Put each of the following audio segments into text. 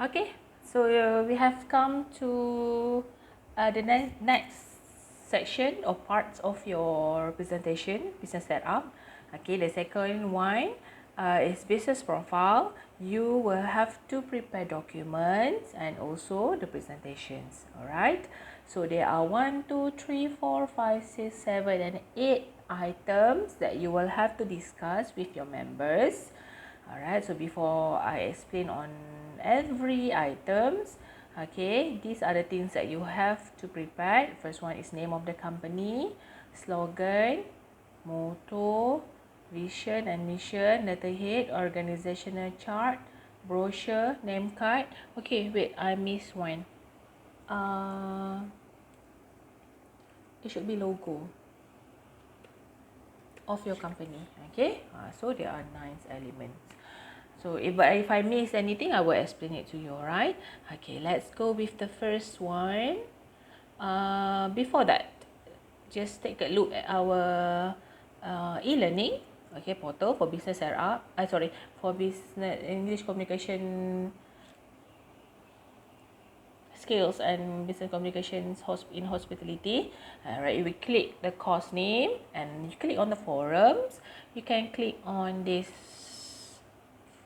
Okay, so we have come to the next section or parts of your presentation, business setup. Okay, the second one is business profile. You will have to prepare documents and also the presentations. Alright, so there are 1, 2, 3, 4, 5, 6, 7, and 8 items that you will have to discuss with your members. Alright, so before I explain on every items, okay, these are the things that you have to prepare. First one is name of the company, slogan, motto, vision and mission, letterhead, organizational chart, brochure, name card. Okay, wait, I missed one. It should be logo of your company. Okay, so there are 9 elements. So if I miss anything, I will explain it to you, alright? Okay, let's go with the first one. Before that, just take a look at our e-learning, okay, portal for business setup. For business English communication skills and business communications in hospitality. Alright, we click the course name and you click on the forums. You can click on this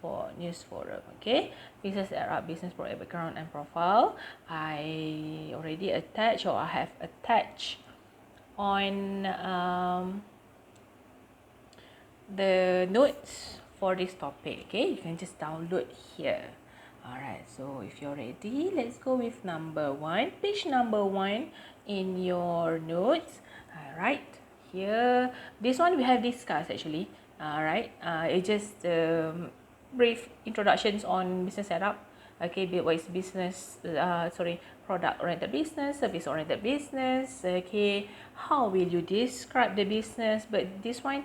for news forum. Okay, business setup, business background and profile. I already attached, or I have attached on the notes for this topic. Okay, you can just download here. Alright, so if you're ready, let's go with number 1, page number 1 in your notes. Alright, here, this one we have discussed actually. Alright, it's just brief introductions on business setup. Okay, what is business, product oriented business, service oriented business. Okay, how will you describe the business? But this one,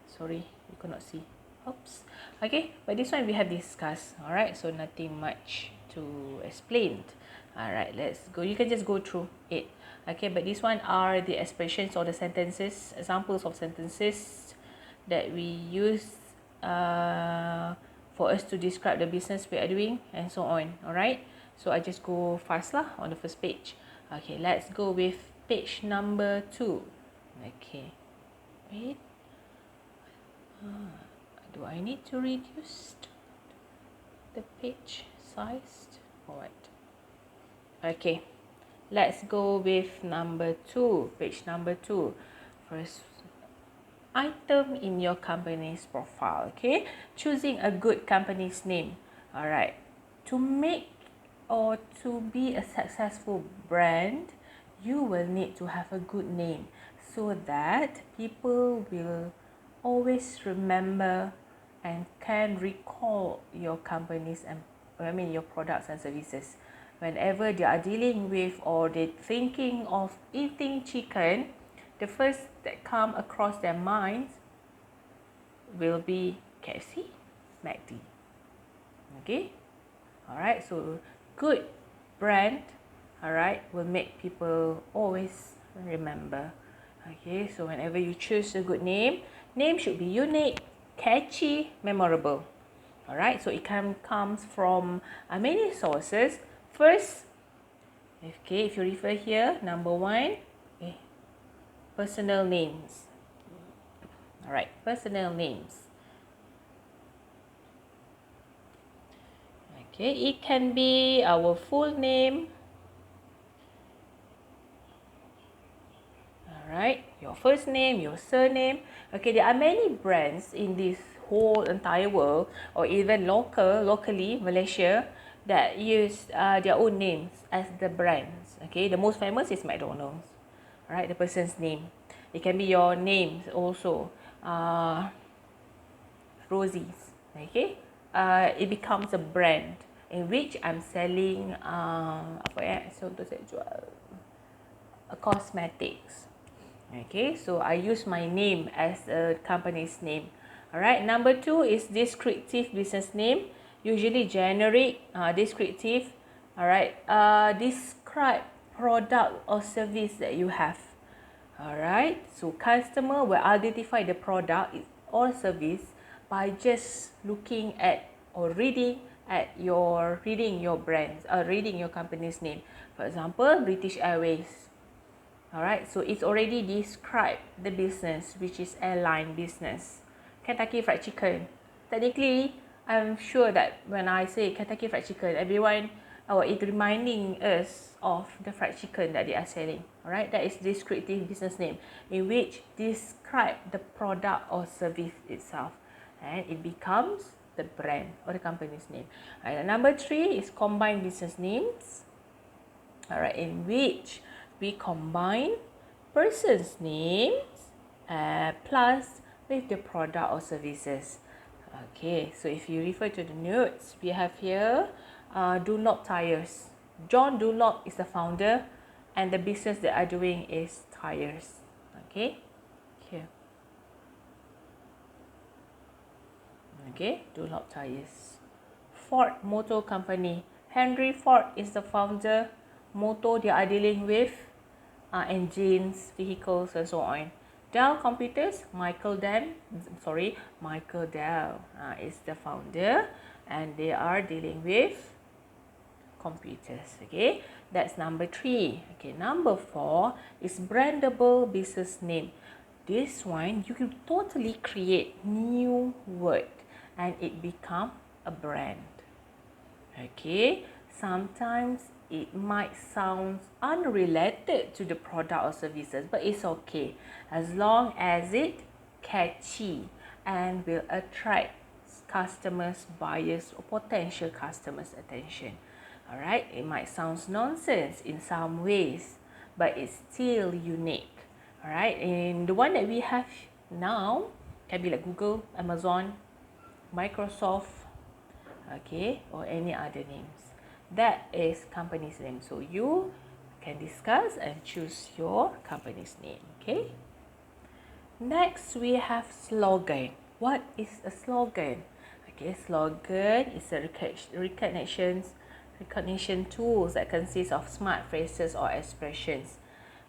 sorry, you cannot see. Oops. Okay, but this one we have discussed. Alright, so nothing much to explain. Alright, let's go. You can just go through it. Okay, but this one are the expressions or the sentences, examples of sentences that we use for us to describe the business we are doing and so on. Alright, so I just go fast lah on the first page. Okay, let's go with page number 2. Okay, wait. Do I need to reduce the page size or what? Okay, let's go with number 2, page number 2. First item in your company's profile. Okay, choosing a good company's name. Alright, to make or to be a successful brand, you will need to have a good name so that people will always remember and can recall your companies and your products and services whenever they are dealing with or they thinking of eating chicken. The first that come across their minds will be KFC, McD. Okay, alright, so good brand, alright, will make people always remember. Okay, so whenever you choose a good name should be unique, catchy, memorable. Alright, so it comes from many sources. First, okay, if you refer here, number 1, personal names. Alright, personal names. Okay, it can be our full name. Alright, your first name, your surname. Okay, there are many brands in this whole entire world or even locally, Malaysia, that use their own names as the brands. Okay, the most famous is McDonald's. Alright, the person's name. It can be your names also. Rosie's. Okay, it becomes a brand in which I'm selling cosmetics. Okay, so I use my name as a company's name. Alright, number 2 is descriptive business name, usually generic, descriptive. Alright, describe product or service that you have. Alright, so customer will identify the product or service by just looking at or reading at your reading your brands or reading your company's name. For example, British Airways. Alright, so it's already described the business, which is airline business. Kentucky Fried Chicken. Technically, I'm sure that when I say Kentucky Fried Chicken, everyone, it's reminding us of the fried chicken that they are selling. Alright, that is descriptive business name in which describe the product or service itself, and it becomes the brand or the company's name. Alright, number 3 is combined business names. Alright, in which we combine person's names plus with the product or services. Okay, so if you refer to the notes, we have here Dunlop Tires. John Dunlop is the founder and the business that are doing is tires. Okay, here. Okay, Dunlop Tires. Ford Motor Company. Henry Ford is the founder. Motor, they are dealing with engines, vehicles and so on. Dell Computers, Michael Dell is the founder and they are dealing with computers. Okay, that's number 3. Okay, number 4 is brandable business name. This one you can totally create new word and it become a brand. Okay, sometimes it might sound unrelated to the product or services, but it's okay as long as it catchy and will attract customers, buyers or potential customers' attention. Alright, it might sound nonsense in some ways, but it's still unique. Alright, and the one that we have now can be like Google, Amazon, Microsoft, okay, or any other names. That is company's name. So you can discuss and choose your company's name. Okay. Next we have slogan. What is a slogan? Okay, slogan is a recognition tools that consist of smart phrases or expressions.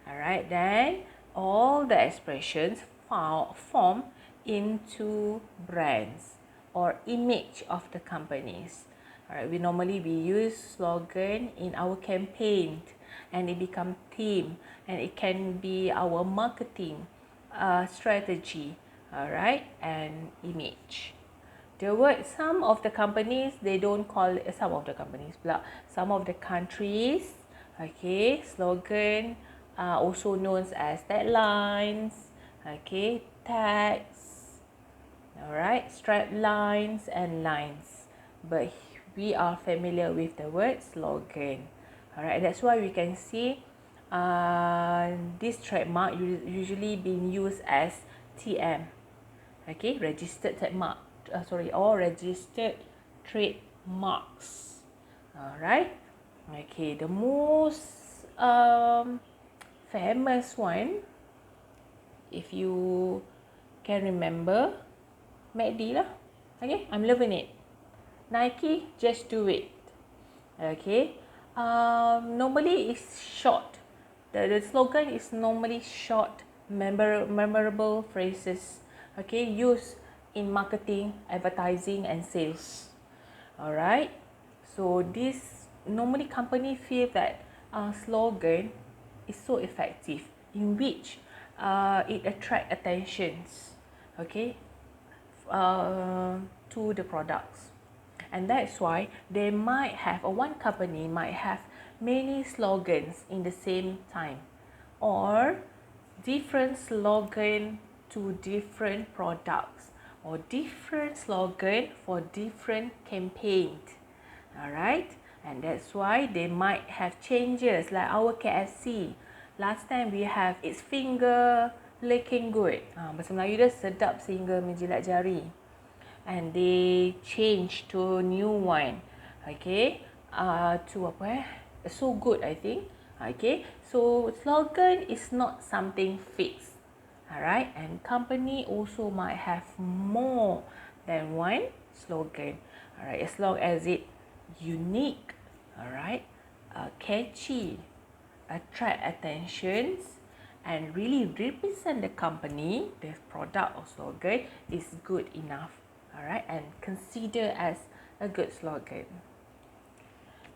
Alright, then all the expressions form into brands or image of the companies. Alright, we use slogan in our campaign and it become theme and it can be our marketing strategy, alright, and image. The word, some of the companies, they don't call it, some of the countries, okay, slogan also known as taglines, okay, tags, alright, strap lines and lines, but we are familiar with the word slogan. Alright, that's why we can see this trademark usually being used as TM, okay, registered trademark, or registered trademarks. Alright, okay, the most famous one, if you can remember, MACD lah. Okay, I'm loving it. Nike, just do it. Okay, normally it's short. The slogan is normally short, memorable phrases. Okay, used in marketing, advertising, and sales. Alright, so this normally company feel that slogan is so effective, in which it attract attentions. Okay, to the products, and that's why they might have, or one company might have many slogans in the same time, or different slogan to different products, or different slogan for different campaigns. Alright, and that's why they might have changes, like our KFC. Last time we have its finger licking good. Bahasa Melayu dia sedap sehingga menjilat jari. And they change to new one. Okay, to apa so good, I think. Okay, so slogan is not something fixed. Alright, and company also might have more than one slogan. Alright, as long as it unique, alright, catchy, attract attentions, and really represent the company, the product or slogan is good enough. Alright, and consider as a good slogan.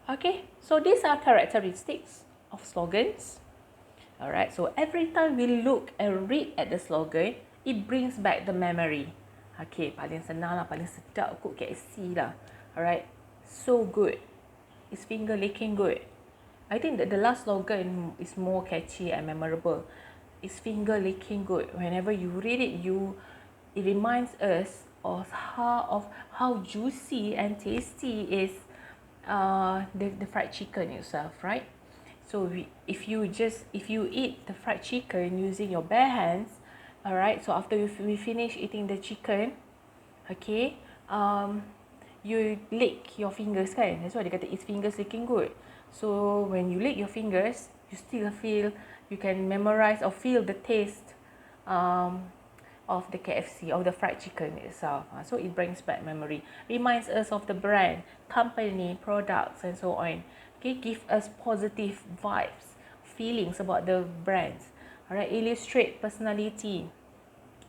Okay, so these are characteristics of slogans. Alright, so every time we look and read at the slogan, it brings back the memory. Okay, paling senang lah, paling sedap kot KFC lah. Alright, so good. It's finger licking good. I think that the last slogan is more catchy and memorable. It's finger licking good. Whenever you read it, it reminds us of how juicy and tasty is the fried chicken itself, right? So if you eat the fried chicken using your bare hands, all right. So after we finish eating the chicken, okay, you lick your fingers, kan? That's why they kata it's fingers licking good. So when you lick your fingers, you still feel, you can memorize or feel the taste of the KFC, of the fried chicken itself. So it brings back memory, reminds us of the brand, company, products, and so on. Okay, give us positive vibes, feelings about the brands. Alright, illustrate personality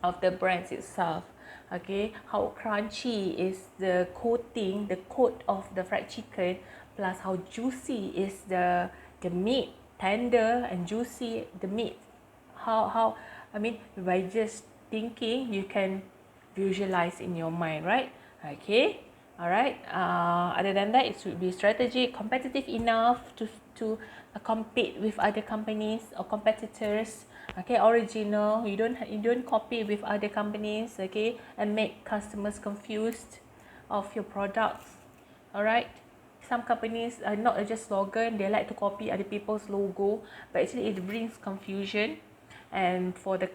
of the brands itself. Okay, how crunchy is the coating, the coat of the fried chicken, plus how juicy is the meat, tender and juicy the meat. How I mean, by just thinking, you can visualize in your mind, right? Okay, all right. Other than that, it should be strategic, competitive enough to compete with other companies or competitors. Okay, original. You don't copy with other companies. Okay, and make customers confused of your products. All right. Some companies are not just slogan, they like to copy other people's logo, but actually it brings confusion. And for the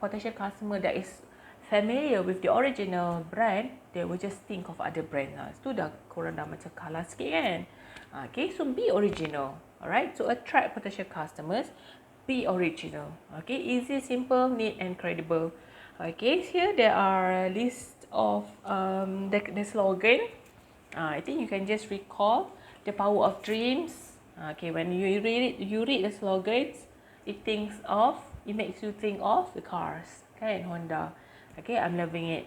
potential customer that is familiar with the original brand, they will just think of other brand. Itu dah korang dah macam kalah sikit kan. Okay, so be original. Alright, to attract potential customers, be original. Okay, easy, simple, neat and credible. Okay, here there are a list of the slogan. I think you can just recall the power of dreams. Okay, when you read the slogans, it makes you think of the cars, okay, Honda. Okay, I'm loving it.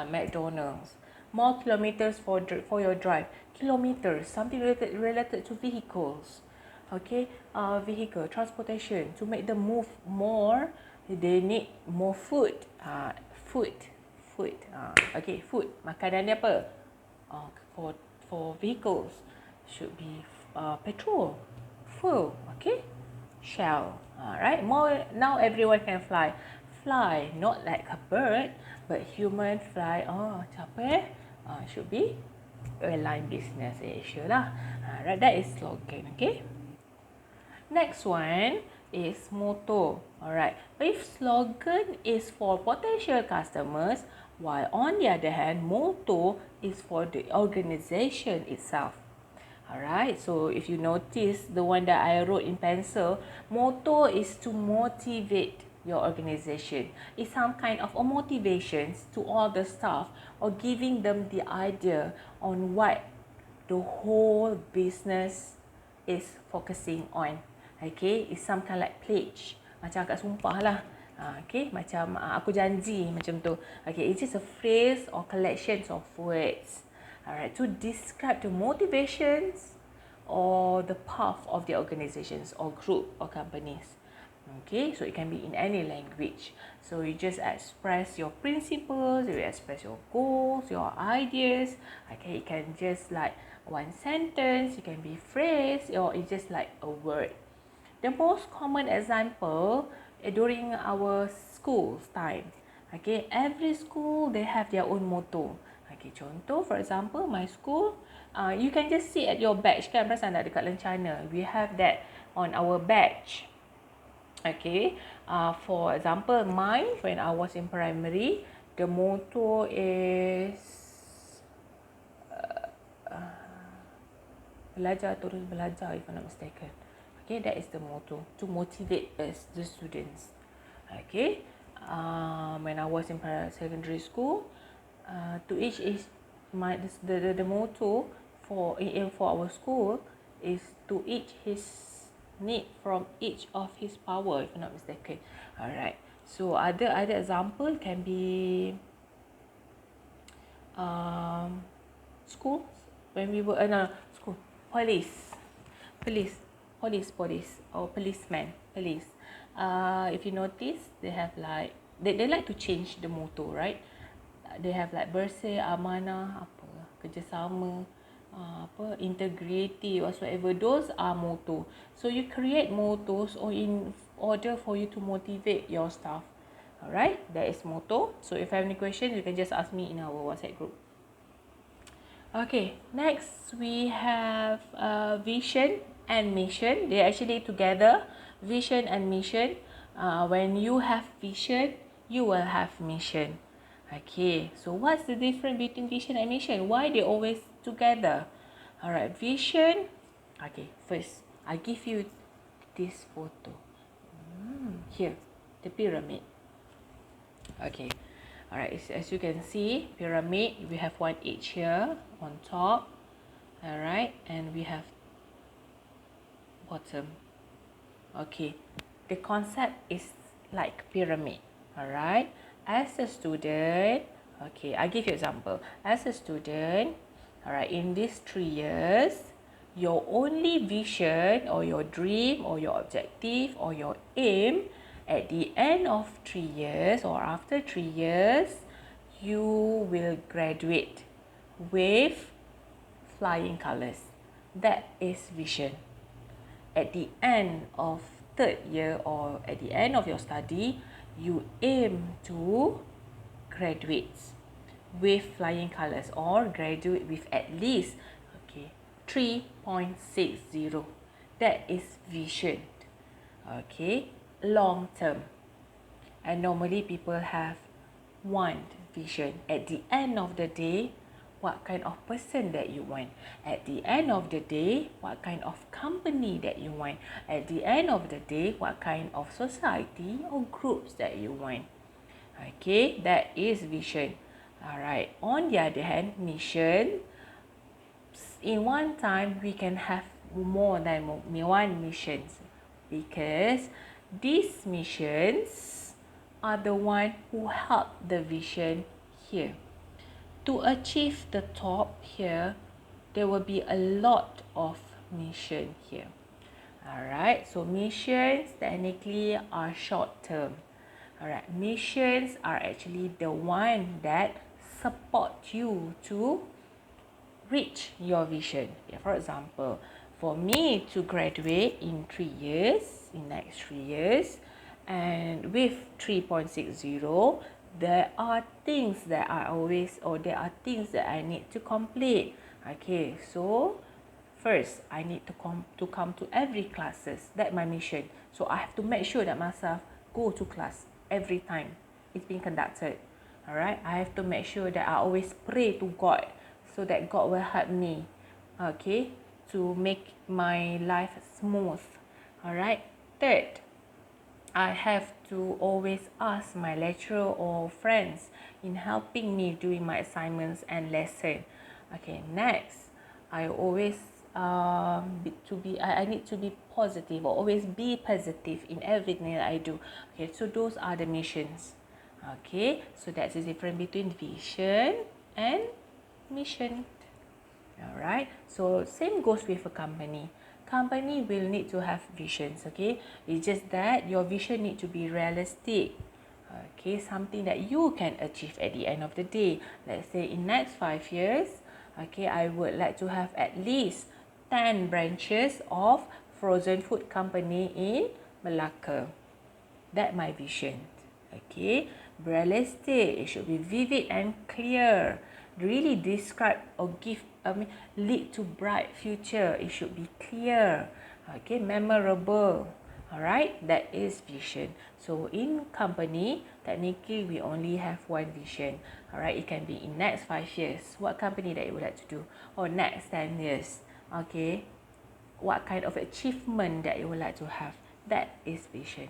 McDonald's. More kilometers for your drive. Kilometers, something related to vehicles. Okay, vehicle transportation, to make them move more, they need more food. Food. Okay, food. Makanan dia apa? For vehicles should be petrol, fuel. Okay, shell. Alright, more now everyone can fly. Fly, not like a bird, but human fly. Siapa should be airline business Asia lah. Alright, that is slogan. Okay. Next one is motto. Alright, if slogan is for potential customers, while on the other hand, motto is for the organization itself. Alright, so if you notice the one that I wrote in pencil, motto is to motivate your organization. It's some kind of a motivation to all the staff, or giving them the idea on what the whole business is focusing on. Okay, it's some kind like pledge, macam akak sumpah lah. Okay, macam aku janji, macam tu. Okay, it's just a phrase or collections of words. Alright, to describe the motivations or the path of the organizations or group or companies. Okay, so it can be in any language. So you just express your principles, you express your goals, your ideas. Okay, it can just like one sentence, it can be phrase, or it's just like a word. The most common example during our school's time. Okay, every school they have their own motto. Okay, contoh, for example, my school, you can just see at your badge kan, perasan tak dekat lencana, we have that on our badge. Okay, for example, mine when I was in primary, the motto is belajar terus belajar, if I'm not mistaken. Okay, that is the motto, to motivate us, the students. Okay, when I was in secondary school, to each is the motto for our school is to each his need from each of his power, if I'm not mistaken. Alright, so other example can be school, when we were no, school, police, or policeman, police. If you notice, they have like they like to change the motto, right? They have like bersih, amanah, apa, kerjasama, apa, integrity, whatsoever. Those are motto. So you create mottos or in order for you to motivate your staff. Alright, that is motto. So if you have any questions, you can just ask me in our WhatsApp group. Okay, next we have vision and mission. They are actually together, vision and mission. When you have vision, you will have mission. Okay, so what's the difference between vision and mission? Why they always together? Alright, vision. Okay, first, I give you this photo. Here, the pyramid. Okay, alright, as you can see, pyramid, we have one edge here on top. Alright, and we have bottom. Okay, the concept is like pyramid. Alright, as a student, okay, I give you example. As a student, alright, in these 3 years, your only vision or your dream or your objective or your aim at the end of 3 years or after 3 years, you will graduate with flying colors. That is vision. At the end of 3rd year or at the end of your study, you aim to graduate with flying colors or graduate with at least 3.60. That is vision. Okay, long term. And normally people have one vision. At the end of the day, what kind of person that you want. At the end of the day, what kind of company that you want. At the end of the day, what kind of society or groups that you want. Okay, that is vision. Alright, on the other hand, mission. In one time, we can have more than one missions because these missions are the one who help the vision here. To achieve the top here, there will be a lot of mission here. Alright, so missions technically are short term. Alright, missions are actually the one that support you to reach your vision. Yeah, for example, for me to graduate in 3 years, in next 3 years, and with 3.60, there are things that I always, or there are things that I need to complete. Okay, so first, I need to come to every classes. That's my mission. So I have to make sure that myself go to class every time it's being conducted. Alright, I have to make sure that I always pray to God so that God will help me, okay, to make my life smooth. Alright, third, I have to always ask my lecturer or friends in helping me doing my assignments and lesson. Okay, next, I always I need to be positive or always be positive in everything that I do. Okay, so those are the missions. Okay, so that's the difference between vision and mission. Alright, so same goes with a company. Company will need to have visions, okay? It's just that your vision need to be realistic. Okay, something that you can achieve at the end of the day. Let's say in next 5 years, okay, I would like to have at least 10 branches of frozen food company in Melaka. That's my vision. Okay, realistic. It should be vivid and clear. Really describe or lead to bright future. It should be clear. Okay, memorable. Alright, that is vision. So in company, technically we only have one vision. Alright, it can be in next 5 years. What company that you would like to do? Or next 10 years. Okay, what kind of achievement that you would like to have? That is vision.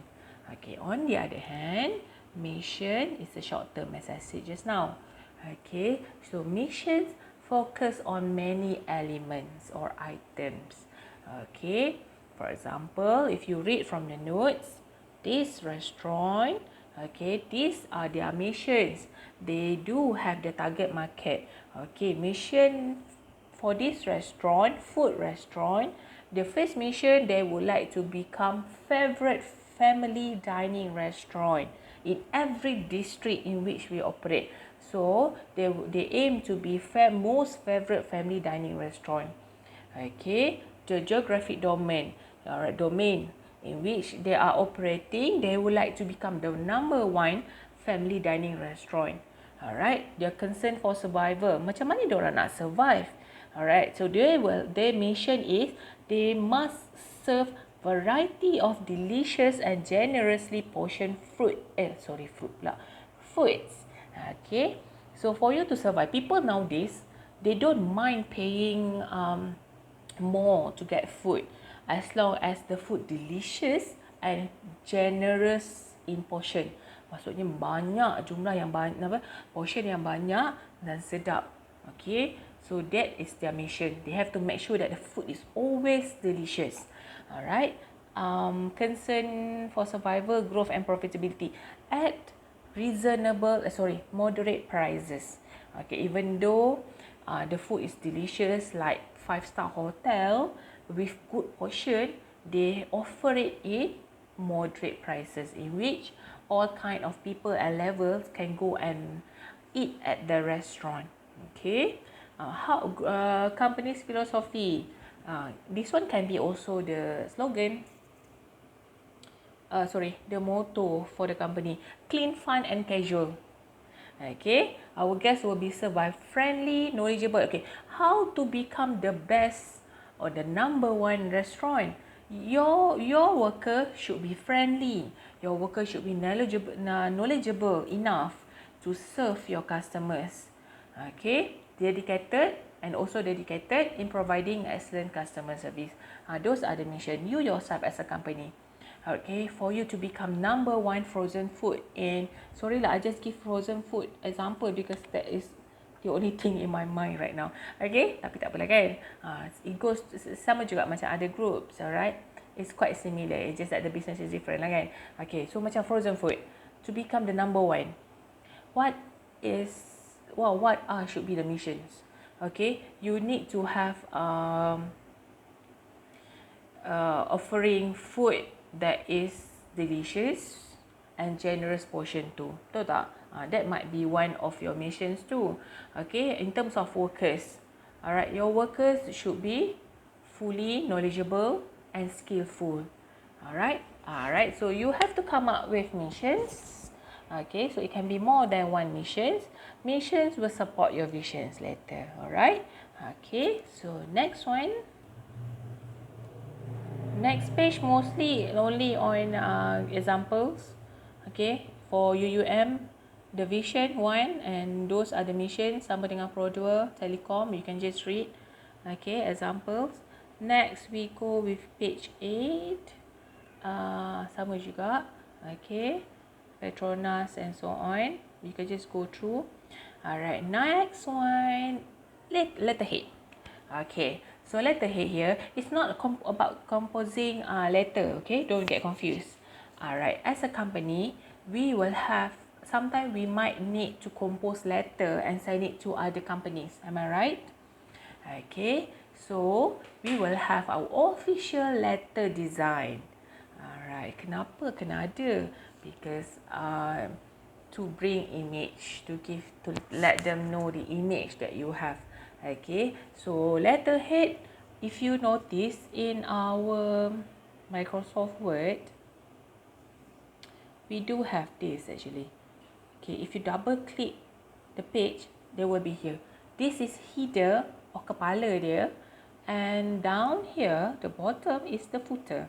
Okay, on the other hand, mission is a short term, as I said just now. Okay, so missions focus on many elements or items. Okay, for example, if you read from the notes, this restaurant, Okay, these are their missions. They do have the target market. Okay, mission for this restaurant, food restaurant, the first mission, they would like to become favorite family dining restaurant in every district in which we operate. So they aim to be most favorite family dining restaurant. Okay, the geographic domain, domain in which they are operating, they would like to become the number one family dining restaurant. Alright, their concern for survival. Macam mana diorang nak survive? Alright, so their mission is they must serve variety of delicious and generously portioned foods. Okay, so for you to survive, people nowadays, they don't mind paying more to get food as long as the food delicious and generous in portion. Maksudnya banyak jumlah yang banyak, portion yang banyak dan sedap. Okay, so that is their mission. They have to make sure that the food is always delicious. Alright. Concern for survival, growth and profitability at moderate prices. Okay, even though the food is delicious like 5-star hotel with good portion, they offer it in moderate prices in which all kind of people and levels can go and eat at the restaurant. Okay, how company's philosophy. This one can be also the slogan. The motto for the company: clean, fun, and casual. Okay, our guests will be served by friendly, knowledgeable. Okay, how to become the best or the number one restaurant? Your worker should be friendly. Your worker should be knowledgeable enough to serve your customers. Okay, dedicated in providing excellent customer service. Those are the mission. You yourself as a company. Okay, for you to become number one frozen food. And sorry lah, I just give frozen food example because that is the only thing in my mind right now. Okay, tapi tak apalah kan. It goes sama juga macam other groups, alright. It's quite similar. It's just that the business is different lah kan. Okay, so macam frozen food, to become the number one, what should be the missions? Okay, you need to have offering food that is delicious and generous portion too. Betul tak? That might be one of your missions too. Okay, in terms of workers, alright, your workers should be fully knowledgeable and skillful. Alright, so you have to come up with missions. Okay, so it can be more than one missions. Missions will support your visions later. Alright, okay, so next one. Next page mostly only on examples. Okay, for UUM, the vision 1 and those are the missions sama dengan Pro 2, Telecom, you can just read. Okay, examples. Next we go with page 8. Sama juga. Okay, Petronas and so on. You can just go through. Alright, next one, letterhead. Okay, so letterhead here is not about composing letter. Okay, don't get confused. Alright, as a company, we will have, sometimes we might need to compose letter and send it to other companies. Am I right? Okay, so we will have our official letter design. Alright, kenapa kena ada? Because to bring image, to let them know the image that you have. Okay, so letterhead, if you notice in our Microsoft Word, we do have this actually. Okay, if you double click the page, they will be here. This is header or kepala dia, and down here, the bottom is the footer.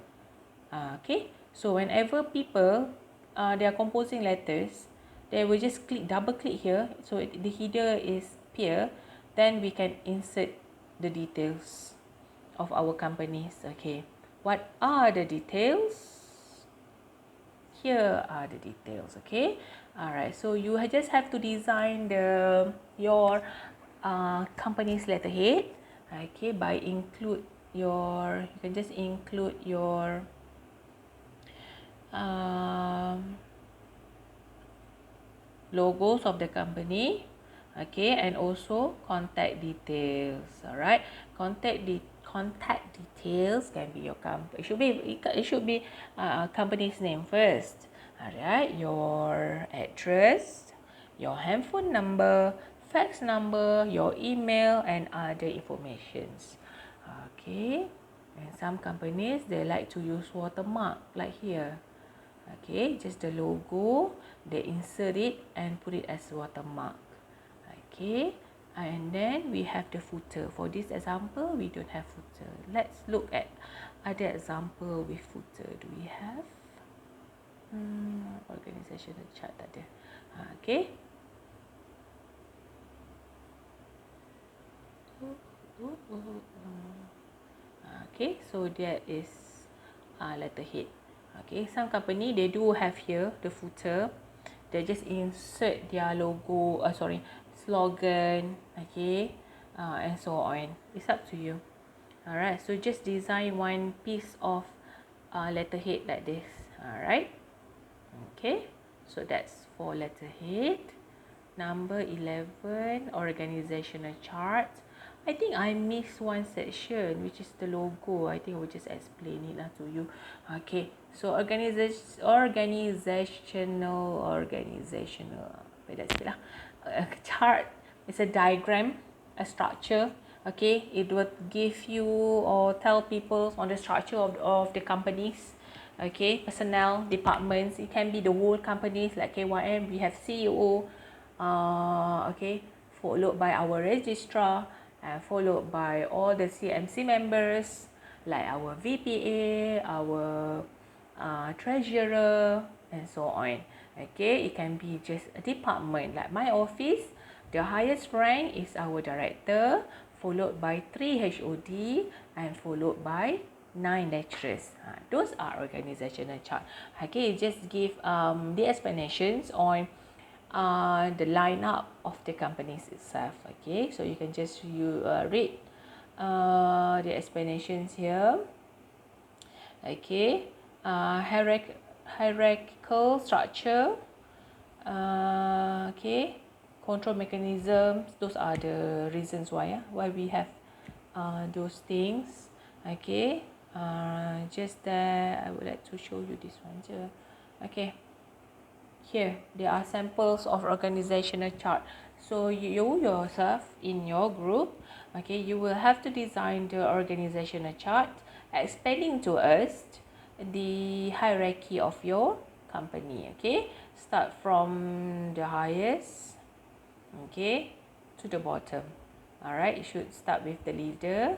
Okay, so whenever people they are composing letters, they will just double click here, so the header is appear. Then we can insert the details of our companies. Okay, what are the details? Here are the details. Okay, alright, so you just have to design your company's letterhead. Okay, you can just include your logos of the company, okay, and also contact details. All right, contact details can be your company. It should be company's name first. All right, your address, your handphone number, fax number, your email, and other informations. Okay, and some companies they like to use watermark like here. Okay, just the logo, they insert it and put it as watermark. Okay, and then we have the footer. For this example, we don't have footer. Let's look at other example with footer. Do we have? Organizational chart tak ada. Okay. Okay, so that is letterhead. Okay, some company they do have here the footer. They just insert their logo, slogan, okay, and so on. It's up to you. Alright, so just design one piece of letterhead like this. Alright, okay, so that's for letterhead. Number 11, organizational chart. I think I missed one section, which is the logo. I think I will just explain it to you. Okay, so organizational chart is a diagram, a structure. Okay, it will give you or tell people on the structure of the companies. Okay, personnel, departments. It can be the whole companies like KYM. We have CEO. Okay, followed by our registrar, and followed by all the CMC members like our VPA, our treasurer, and so on. Okay, it can be just a department like my office. The highest rank is our director, followed by 3 HOD, and followed by 9 lecturers. Those are organizational chart. Okay, just give the explanations on the lineup of the companies itself. Okay, so you can just read the explanations here. Okay, hierarchical structure. Okay, control mechanisms. Those are the reasons why we have those things. Okay, just that I would like to show you this one. Okay. Here, there are samples of organizational chart. So you yourself in your group, okay, you will have to design the organizational chart explaining to us the hierarchy of your company. Okay, start from the highest, okay, to the bottom. All right, you should start with the leader.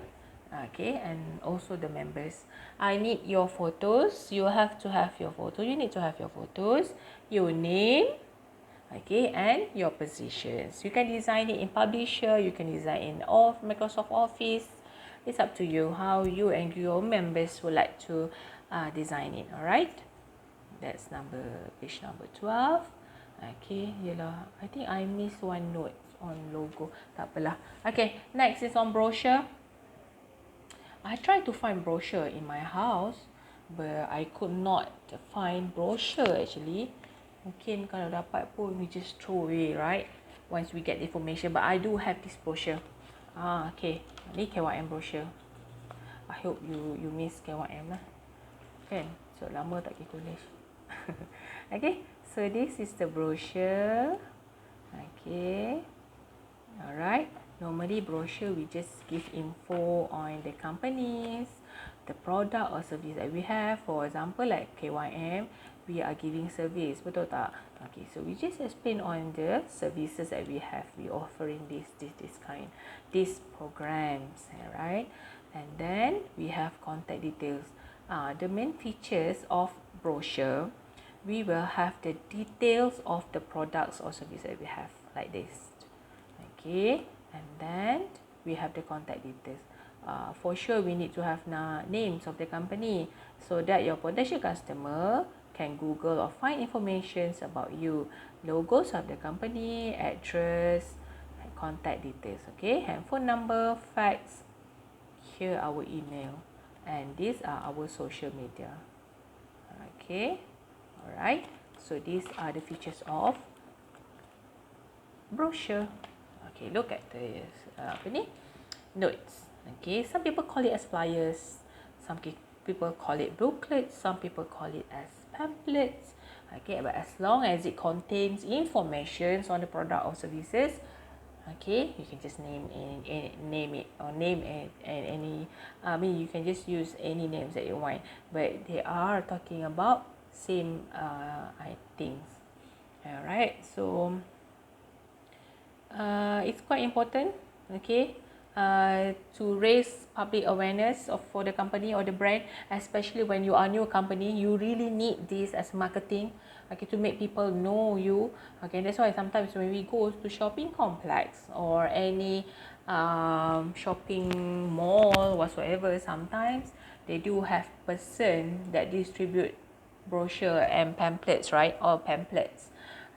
Okay, and also the members. I need your photos. You have to have your photo. You need to have your photos, your name, okay, and your positions. You can design it in Publisher. You can design in Microsoft Office. It's up to you how you and your members would like to design it. All right, that's page number 12. Okay, yelah. I think I missed one note on logo. Tak apalah. Okay, next is on brochure. I tried to find brochure in my house, but I could not find brochure actually. Mungkin kalau dapat pun we just throw away, right? Once we get the information. But I do have this brochure. Okay. Ni KYM brochure. I hope you miss KYM lah. Kan? So lama tak pergi college. Okay. So this is the brochure. Okay. Alright. Normally brochure we just give info on the companies, the product or service that we have. For example, like KYM, we are giving service, betul tak? Okay, so we just explain on the services that we have. We offering these programs, right? And then we have contact details. The main features of brochure, we will have the details of the products or service that we have like this. Okay, and then we have the contact details. For sure we need to have names of the company so that your potential customer can Google or find information about you. Logos of the company, address, contact details. Okay, handphone number, fax, here our email, and these are our social media. Okay, alright, so these are the features of brochure. Okay, look at the notes. Okay, some people call it as flyers, some people call it booklets, some people call it as pamphlets. Okay, but as long as it contains information on the product or services, okay, you can just name it or name it and any. I mean, you can just use any names that you want, but they are talking about same things. All right, so it's quite important, okay, to raise public awareness for the company or the brand, especially when you are a new company. You really need this as marketing, okay, to make people know you. Okay, that's why sometimes when we go to shopping complex or any shopping mall whatsoever, sometimes they do have person that distribute brochure and pamphlets, right, or pamphlets.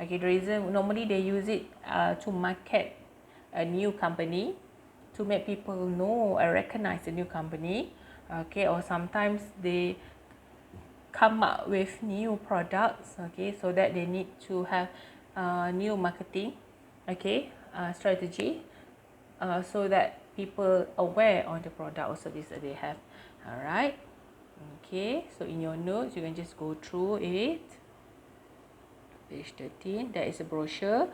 Okay, the reason normally they use it to market a new company, to make people know or recognize the new company. Okay, or sometimes they come up with new products. Okay, so that they need to have new marketing, okay, strategy, so that people aware on the product or service that they have. All right. Okay, so in your notes you can just go through it. Page 13, that is a brochure.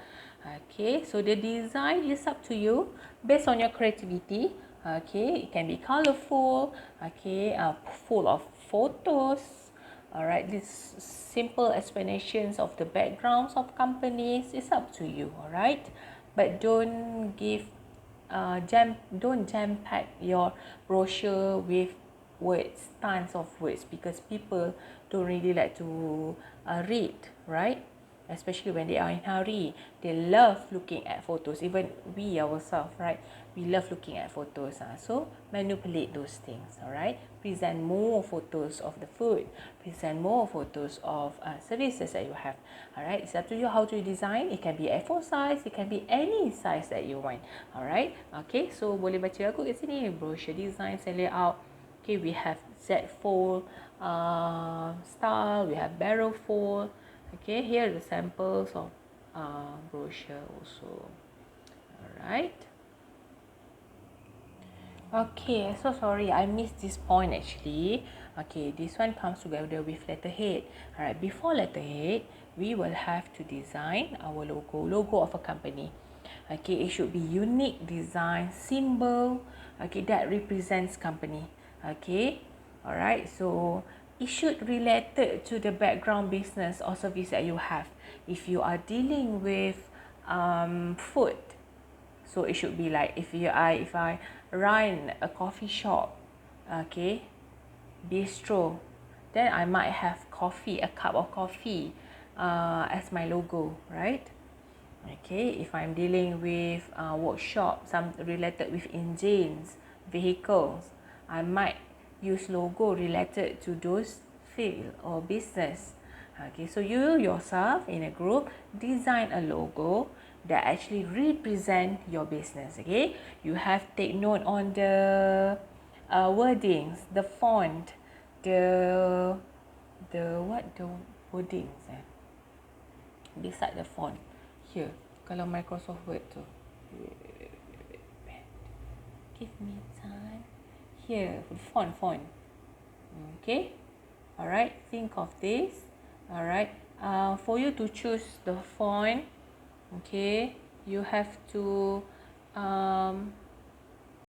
Okay, so the design is up to you based on your creativity. Okay, it can be colorful, okay, full of photos. All right, these simple explanations of the backgrounds of companies is up to you. All right, but don't jam pack your brochure with words, tons of words, because people don't really like to read, right? Especially when they are in hurry, they love looking at photos. Even we ourselves, right, we love looking at photos. So manipulate those things. All right, present more photos of the food, present more photos of services that you have. All right, it's up to you how to design. It can be A4 size, it can be any size that you want. All right, okay, so boleh baca aku kat sini, brochure design and layout. Okay, we have Z fold style, we have barrel fold. Okay, here are the samples of brochure also. Alright. Okay, so sorry, I missed this point actually. Okay, this one comes together with letterhead. Alright, before letterhead, we will have to design our logo of a company. Okay, it should be unique design, symbol, okay, that represents company. Okay, alright, so it should related to the background business or service that you have. If you are dealing with food, so it should be like if I run a coffee shop, okay, bistro, then I might have coffee, a cup of coffee, as my logo, right? Okay, if I'm dealing with workshop, some related with engines, vehicles, I might use logo related to those field or business. Okay, so you yourself in a group design a logo that actually represent your business. Okay, you have take note on the wordings, the font, the the wordings beside the font. Here, kalau Microsoft Word tu. Give me time. Here, font. Okay. Alright, think of this. Alright. For you to choose the font, okay, you have to